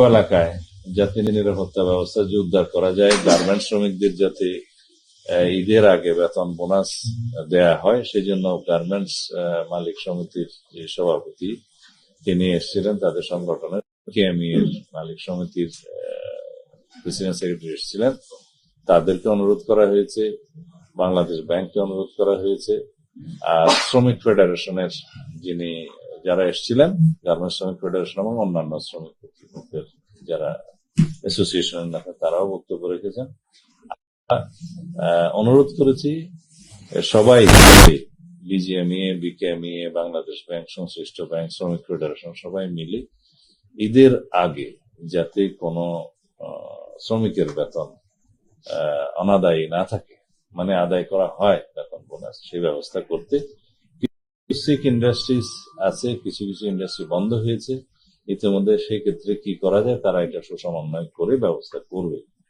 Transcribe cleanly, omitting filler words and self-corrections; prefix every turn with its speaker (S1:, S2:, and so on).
S1: এলাকায় যাতে নিরাপত্তা ব্যবস্থা জোরদার করা যায়, গার্মেন্টস শ্রমিকদের যাতে ঈদের আগে বেতন বোনাস দেয়া হয়, সেই জন্য গার্মেন্টস মালিক সমিতির যে সভাপতি তিনি এসেছিলেন, তাদের সংগঠনের কেএমই এর মালিক সমিতির প্রেসিডেন্ট সেক্রেটারি এসেছিলেন, তাদেরকে অনুরোধ করা হয়েছে, বাংলাদেশ ব্যাংককে অনুরোধ করা হয়েছে, আর শ্রমিক ফেডারেশনের যারা এসেছিলেন, গার্মেন্টস শ্রমিক ফেডারেশন এবং অন্যান্য শ্রমিক কর্তৃপক্ষের যারা অ্যাসোসিয়েশনের নেতা তারাও বক্তব্য রেখেছেন। অনুরোধ করেছি সবাই, বিজিএমইএ, বিকেএমইএ, বাংলাদেশ ব্যাংক, সংশ্লিষ্ট ব্যাংক, শ্রমিক ফেডারেশন সবাই মিলে ঈদের আগে যাতে কোনো শ্রমিকের বেতন অনাদায়ী না থাকে, মানে আদায় করা হয় বেতন বোনাস, সেই ব্যবস্থা করতে। কিছু ইন্ডাস্ট্রিজ আছে, কিছু কিছু ইন্ডাস্ট্রি বন্ধ হয়েছে ইতিমধ্যে, সেই ক্ষেত্রে কি করা যায় তারা এটা সুসমন্বয় করে ব্যবস্থা করবে।